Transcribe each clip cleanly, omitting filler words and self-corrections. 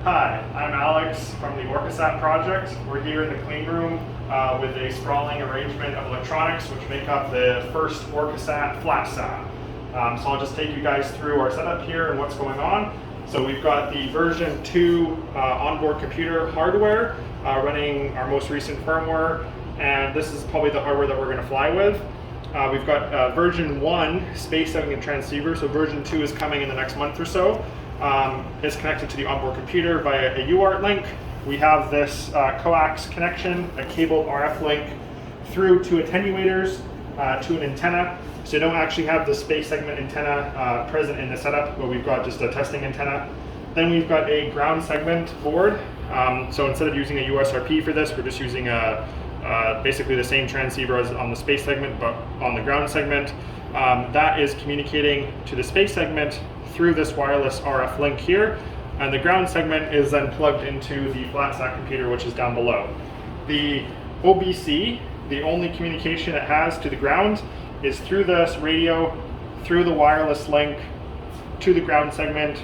Hi, I'm Alex from the ORCASat project. We're here in the clean room with a sprawling arrangement of electronics which make up the first ORCASat FlatSat. So I'll just take you guys through our setup here and what's going on. So we've got the version 2 onboard computer hardware running our most recent firmware, and this is probably the hardware that we're going to fly with. We've got version 1 space segment transceiver, so version 2 is coming in the next month or so. It's connected to the onboard computer via a UART link. We have this coax connection, a cabled RF link through two attenuators to an antenna. So you don't actually have the space segment antenna present in the setup, but we've got just a testing antenna. Then we've got a ground segment board. So instead of using a USRP for this, we're just using basically the same transceiver as on the space segment, but on the ground segment. That is communicating to the space segment through this wireless RF link here, and the ground segment is then plugged into the FlatSat computer, which is down below. The OBC, the only communication it has to the ground, is through this radio, through the wireless link, to the ground segment,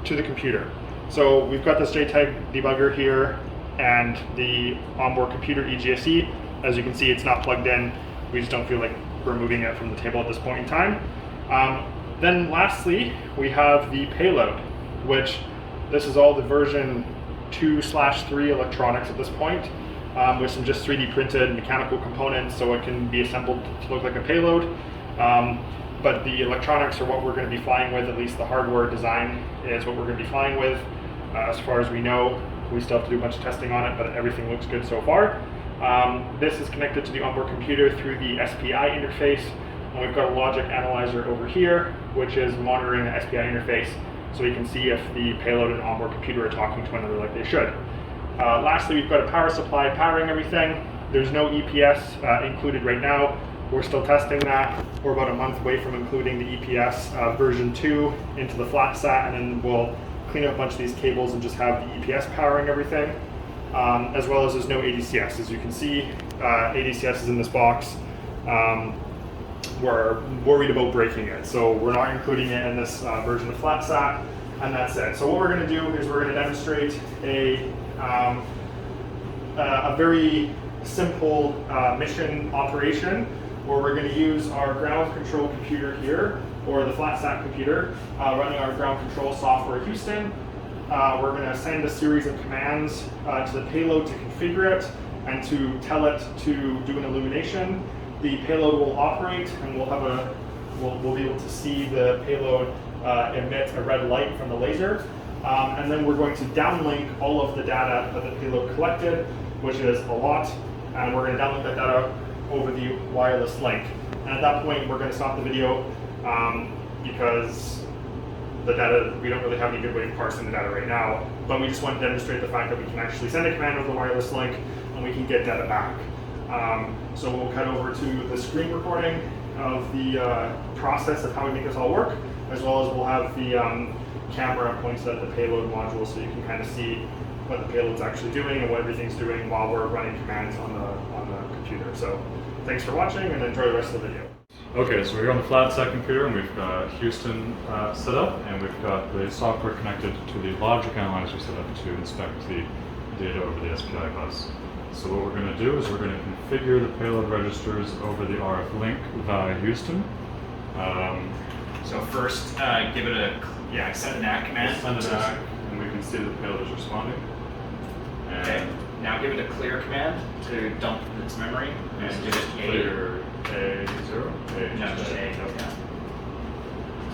to the computer. So we've got this JTAG debugger here and the onboard computer EGSE. As you can see, it's not plugged in. We just don't feel like removing it from the table at this point in time. Then lastly, we have the payload, which this is all the version 2/3 electronics at this point, with some just 3D printed mechanical components so it can be assembled to look like a payload. But the electronics are what we're going to be flying with, at least the hardware design is what we're going to be flying with. As far as we know, we still have to do a bunch of testing on it, but everything looks good so far. This is connected to the onboard computer through the SPI interface. And we've got a logic analyzer over here, which is monitoring the SPI interface so we can see if the payload and onboard computer are talking to one another like they should. Lastly, we've got a power supply powering everything. There's no EPS included right now. We're still testing that. We're about a month away from including the EPS version 2 into the FlatSat, and then we'll clean up a bunch of these cables and just have the EPS powering everything, as well as there's no ADCS. As you can see, ADCS is in this box. We're worried about breaking it, so we're not including it in this version of FlatSat, and that's it. So what we're going to do is we're going to demonstrate a very simple mission operation where we're going to use our ground control computer here, or the FlatSat computer, running our ground control software Houston. We're going to send a series of commands to the payload to configure it and to tell it to do an illumination. The payload will operate, and we'll be able to see the payload emit a red light from the laser. And then we're going to downlink all of the data that the payload collected, which is a lot, and we're going to downlink that data over the wireless link. And at that point, we're going to stop the video because the data, we don't really have any good way of parsing the data right now, but we just want to demonstrate the fact that we can actually send a command over the wireless link and we can get data back. So we'll cut over to the screen recording of the process of how we make this all work, as well as we'll have the camera pointed at the payload module so you can kind of see what the payload's actually doing and what everything's doing while we're running commands on the computer. So thanks for watching and enjoy the rest of the video. Okay, so we're on the FlatSat computer and we've got Houston set up, and we've got the software connected to the logic analyzer set up to inspect the data over the SPI bus. So what we're going to do is we're going to configure the payload registers over the RF link via Houston. So first, give it a send a NAC command. Send it back, and we can see that the payload is responding. And okay. Now give it a clear command to dump its memory and give it clear A0. No, just A. Okay.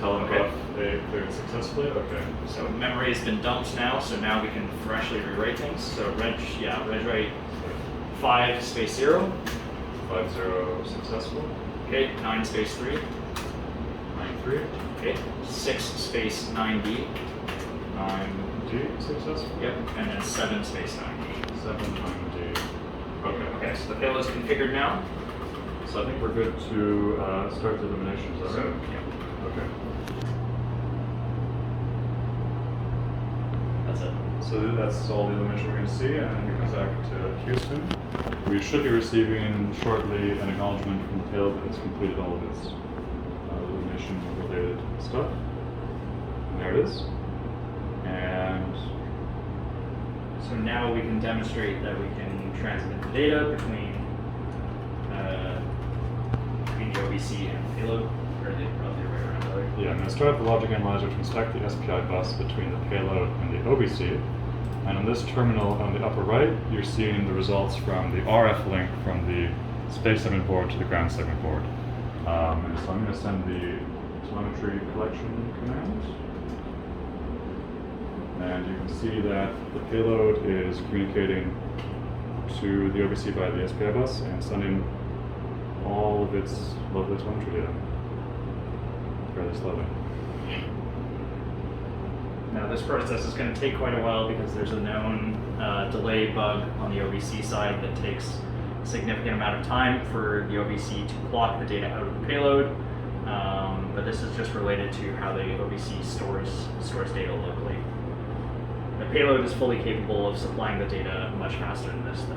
Tell them Okay. A cleared successfully. Okay. So memory has been dumped now, so now we can freshly rewrite things. So reg write 5 space 0. 50 successful. Okay, 9 space 3. 93. Okay, 6 space 9D. 9D successful. Yep, and then 7 space 9D. 7 9D. Okay. Okay, so the payload is configured now. So I think we're good to start the illumination. Is that right? Yeah. Okay. That's it. So that's all the illumination we're going to see, and we come back to Houston. We should be receiving shortly an acknowledgement from the payload that it's completed all of its illumination-related stuff. And there it is. And So now we can demonstrate that we can transmit the data between the OBC and payload, or the other way around. Sorry. Yeah, I'm going to start the logic analyzer to inspect the SPI bus between the payload and the OBC. And on this terminal on the upper right, you're seeing the results from the RF link from the space segment board to the ground segment board. And so I'm going to send the telemetry collection command. And you can see that the payload is communicating to the OBC by the SPI bus and sending all of its lovely telemetry data fairly slowly. Now this process is going to take quite a while because there's a known delay bug on the OBC side that takes a significant amount of time for the OBC to clock the data out of the payload. But this is just related to how the OBC stores data locally. The payload is fully capable of supplying the data much faster than this though.